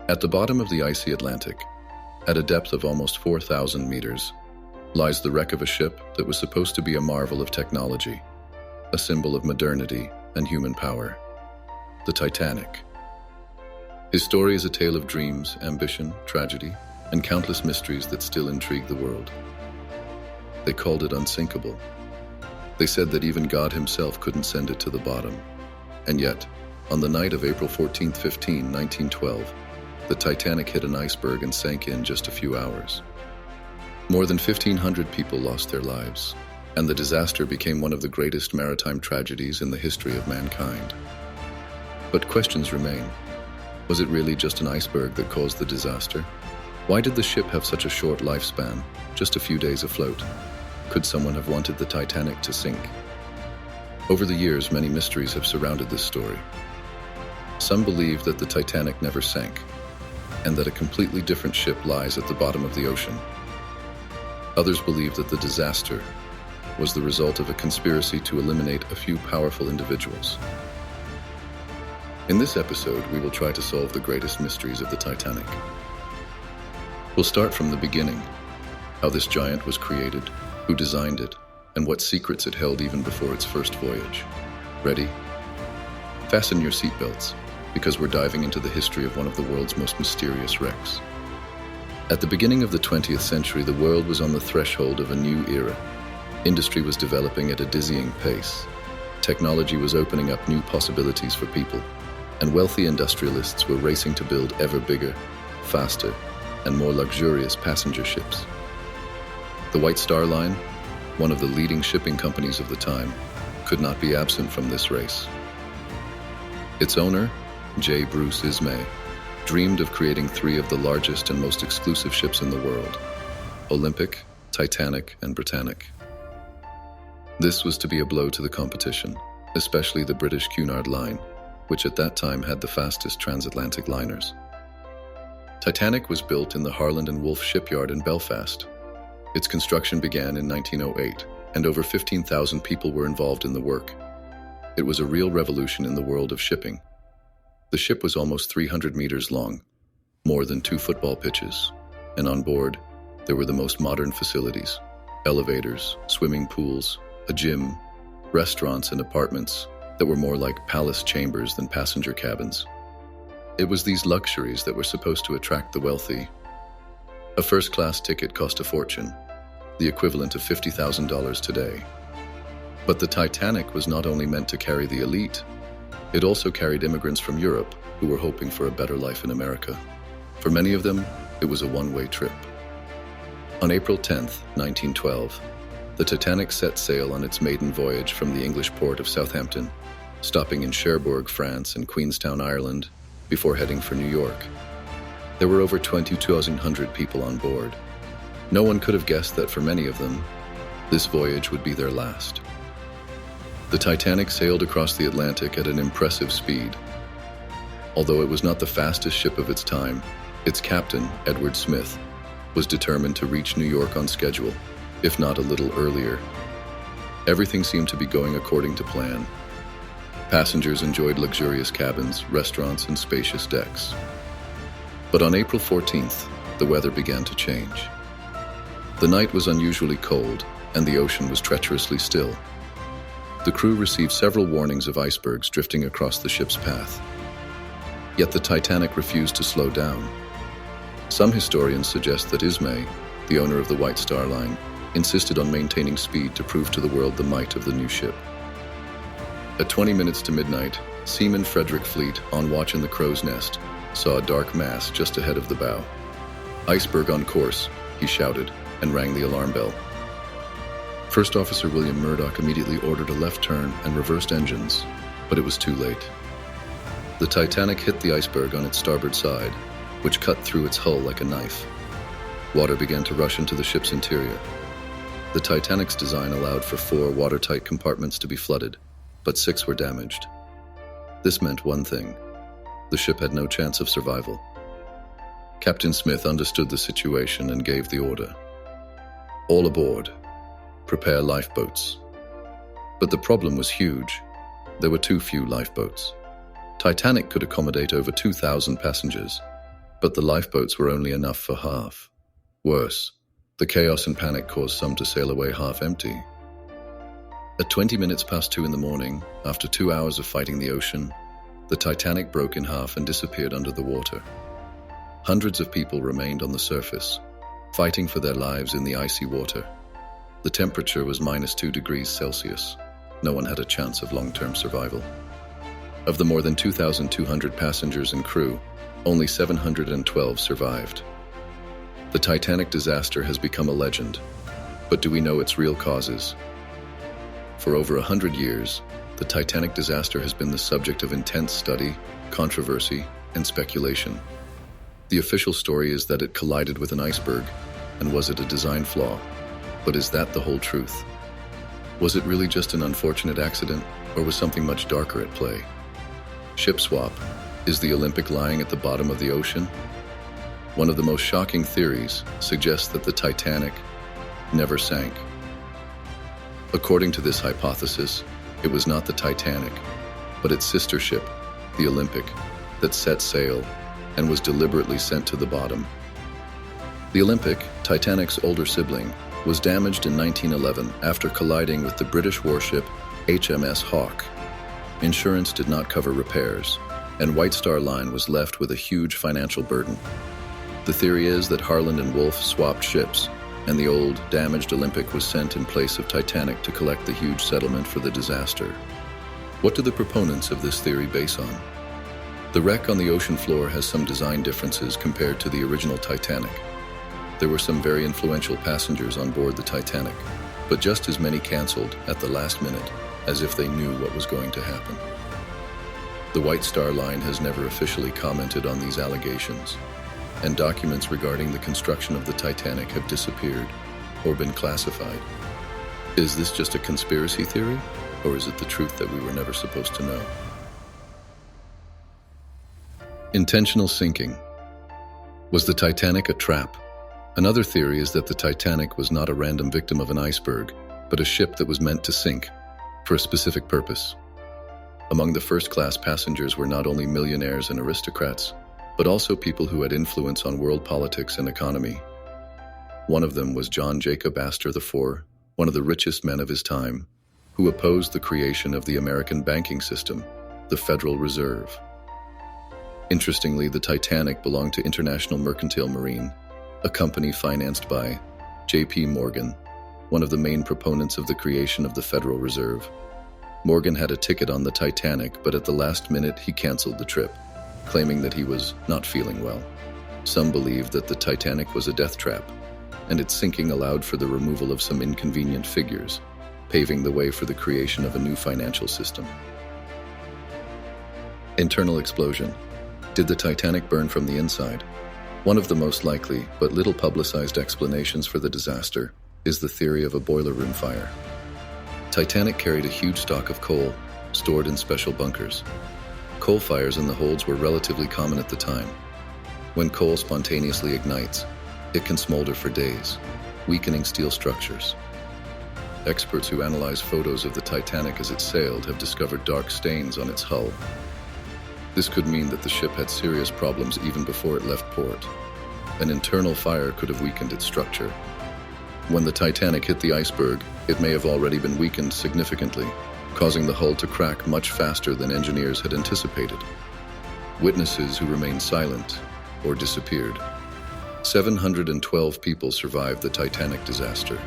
At the bottom of the icy Atlantic, at a depth of almost 4,000 meters, lies the wreck of a ship that was supposed to be a marvel of technology, a symbol of modernity and human power, the Titanic. His story is a tale of dreams, ambition, tragedy, and countless mysteries that still intrigue the world. They called it unsinkable. They said that even God himself couldn't send it to the bottom. And yet, on the night of April 14, 1912, the Titanic hit an iceberg and sank in just a few hours. More than 1,500 people lost their lives, and the disaster became one of the greatest maritime tragedies in the history of mankind. But questions remain. Was it really just an iceberg that caused the disaster? Why did the ship have such a short lifespan, just a few days afloat? Could someone have wanted the Titanic to sink? Over the years, many mysteries have surrounded this story. Some believe that the Titanic never sank, and that a completely different ship lies at the bottom of the ocean. Others believe that the disaster was the result of a conspiracy to eliminate a few powerful individuals. In this episode, we will try to solve the greatest mysteries of the Titanic. We'll start from the beginning, how this giant was created, who designed it, and what secrets it held even before its first voyage. Ready? Fasten your seatbelts, because we're diving into the history of one of the world's most mysterious wrecks. At the beginning of the 20th century, the world was on the threshold of a new era. Industry was developing at a dizzying pace. Technology was opening up new possibilities for people, and wealthy industrialists were racing to build ever bigger, faster, and more luxurious passenger ships. The White Star Line, one of the leading shipping companies of the time, could not be absent from this race. Its owner, J. Bruce Ismay, dreamed of creating three of the largest and most exclusive ships in the world: Olympic, Titanic, and Britannic. This was to be a blow to the competition, especially the British Cunard Line, which at that time had the fastest transatlantic liners. Titanic was built in the Harland and Wolff shipyard in Belfast. Its construction began in 1908, and over 15,000 people were involved in the work. It was a real revolution in the world of shipping. The ship was almost 300 meters long, more than 2 football pitches, and on board, there were the most modern facilities: elevators, swimming pools, a gym, restaurants, and apartments that were more like palace chambers than passenger cabins. It was these luxuries that were supposed to attract the wealthy. A first-class ticket cost a fortune, the equivalent of $50,000 today. But the Titanic was not only meant to carry the elite, it also carried immigrants from Europe who were hoping for a better life in America. For many of them, it was a one-way trip. On April 10, 1912, the Titanic set sail on its maiden voyage from the English port of Southampton, stopping in Cherbourg, France, and Queenstown, Ireland, before heading for New York. There were over 2,200 people on board. No one could have guessed that for many of them, this voyage would be their last. The Titanic sailed across the Atlantic at an impressive speed. Although it was not the fastest ship of its time, its captain, Edward Smith, was determined to reach New York on schedule, if not a little earlier. Everything seemed to be going according to plan. Passengers enjoyed luxurious cabins, restaurants, and spacious decks. But on April 14th, the weather began to change. The night was unusually cold, and the ocean was treacherously still. The crew received several warnings of icebergs drifting across the ship's path. Yet the Titanic refused to slow down. Some historians suggest that Ismay, the owner of the White Star Line, insisted on maintaining speed to prove to the world the might of the new ship. At 20 minutes to midnight, Seaman Frederick Fleet, on watch in the Crow's Nest, saw a dark mass just ahead of the bow. "Iceberg on course," he shouted, and rang the alarm bell. First Officer William Murdoch immediately ordered a left turn and reversed engines, but it was too late. The Titanic hit the iceberg on its starboard side, which cut through its hull like a knife. Water began to rush into the ship's interior. The Titanic's design allowed for 4 watertight compartments to be flooded, but 6 were damaged. This meant one thing: the ship had no chance of survival. Captain Smith understood the situation and gave the order: "All aboard. Prepare lifeboats." But the problem was huge. There were too few lifeboats. Titanic could accommodate over 2,000 passengers, But the lifeboats were only enough for half. Worse, the chaos and panic caused some to sail away half empty. At 20 minutes past 2 in the morning, after 2 hours of fighting the ocean, the Titanic broke in half and disappeared under the water. Hundreds of people remained on the surface, fighting for their lives in the icy water. The temperature was -2 degrees Celsius. No one had a chance of long-term survival. Of the more than 2,200 passengers and crew, only 712 survived. The Titanic disaster has become a legend, but do we know its real causes? For over 100 years, the Titanic disaster has been the subject of intense study, controversy, and speculation. The official story is that it collided with an iceberg, and was it a design flaw? But is that the whole truth? Was it really just an unfortunate accident, or was something much darker at play? Ship swap. Is the Olympic lying at the bottom of the ocean? One of the most shocking theories suggests that the Titanic never sank. According to this hypothesis, it was not the Titanic, but its sister ship, the Olympic, that set sail and was deliberately sent to the bottom. The Olympic, Titanic's older sibling, was damaged in 1911 after colliding with the British warship HMS Hawke. Insurance did not cover repairs, and White Star Line was left with a huge financial burden. The theory is that Harland and Wolff swapped ships, and the old, damaged Olympic was sent in place of Titanic to collect the huge settlement for the disaster. What do the proponents of this theory base on? The wreck on the ocean floor has some design differences compared to the original Titanic. There were some very influential passengers on board the Titanic, but just as many canceled at the last minute, as if they knew what was going to happen. The White Star Line has never officially commented on these allegations, and documents regarding the construction of the Titanic have disappeared or been classified. Is this just a conspiracy theory, or is it the truth that we were never supposed to know? Intentional sinking. Was the Titanic a trap? Another theory is that the Titanic was not a random victim of an iceberg, but a ship that was meant to sink for a specific purpose. Among the first-class passengers were not only millionaires and aristocrats, but also people who had influence on world politics and economy. One of them was John Jacob Astor IV, one of the richest men of his time, who opposed the creation of the American banking system, the Federal Reserve. Interestingly, the Titanic belonged to International Mercantile Marine, a company financed by J.P. Morgan, one of the main proponents of the creation of the Federal Reserve. Morgan had a ticket on the Titanic, but at the last minute he canceled the trip, claiming that he was not feeling well. Some believed that the Titanic was a death trap, and its sinking allowed for the removal of some inconvenient figures, paving the way for the creation of a new financial system. Internal explosion. Did the Titanic burn from the inside? One of the most likely, but little publicized explanations for the disaster is the theory of a boiler room fire. Titanic carried a huge stock of coal, stored in special bunkers. Coal fires in the holds were relatively common at the time. When coal spontaneously ignites, it can smolder for days, weakening steel structures. Experts who analyze photos of the Titanic as it sailed have discovered dark stains on its hull. This could mean that the ship had serious problems even before it left port. An internal fire could have weakened its structure. When the Titanic hit the iceberg, it may have already been weakened significantly, causing the hull to crack much faster than engineers had anticipated. Witnesses who remained silent or disappeared. 712 people survived the Titanic disaster.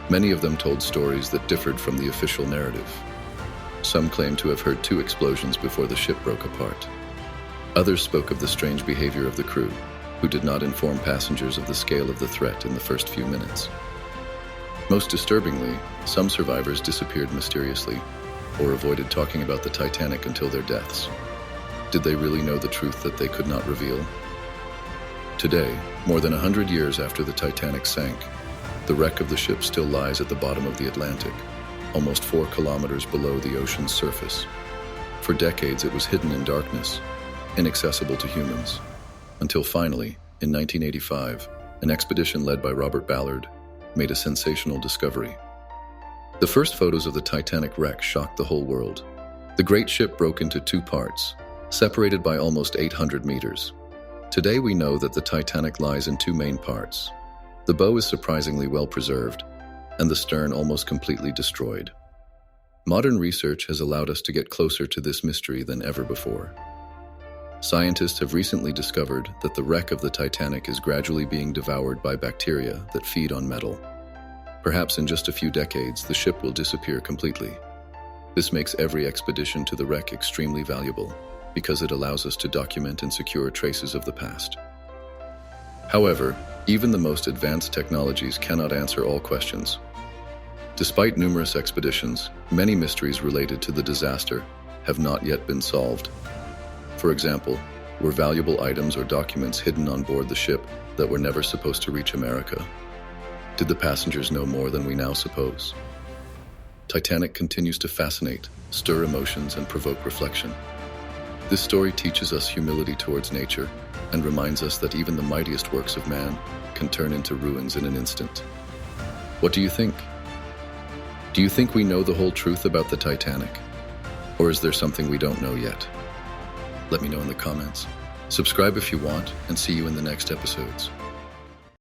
Many of them told stories that differed from the official narrative. Some claimed to have heard 2 explosions before the ship broke apart. Others spoke of the strange behavior of the crew, who did not inform passengers of the scale of the threat in the first few minutes. Most disturbingly, some survivors disappeared mysteriously or avoided talking about the Titanic until their deaths. Did they really know the truth that they could not reveal? Today, more than 100 years after the Titanic sank, the wreck of the ship still lies at the bottom of the Atlantic, almost 4 kilometers below the ocean's surface. For decades, it was hidden in darkness, inaccessible to humans, until finally, in 1985, an expedition led by Robert Ballard made a sensational discovery. The first photos of the Titanic wreck shocked the whole world. The great ship broke into 2 parts, separated by almost 800 meters. Today we know that the Titanic lies in two main parts. The bow is surprisingly well preserved, and the stern almost completely destroyed. Modern research has allowed us to get closer to this mystery than ever before. Scientists have recently discovered that the wreck of the Titanic is gradually being devoured by bacteria that feed on metal. Perhaps in just a few decades, the ship will disappear completely. This makes every expedition to the wreck extremely valuable, because it allows us to document and secure traces of the past. However, even the most advanced technologies cannot answer all questions. Despite numerous expeditions, many mysteries related to the disaster have not yet been solved. For example, were valuable items or documents hidden on board the ship that were never supposed to reach America? Did the passengers know more than we now suppose? Titanic continues to fascinate, stir emotions, and provoke reflection. This story teaches us humility towards nature and reminds us that even the mightiest works of man can turn into ruins in an instant. What do you think? Do you think we know the whole truth about the Titanic? Or is there something we don't know yet? Let me know in the comments. Subscribe if you want, and see you in the next episodes.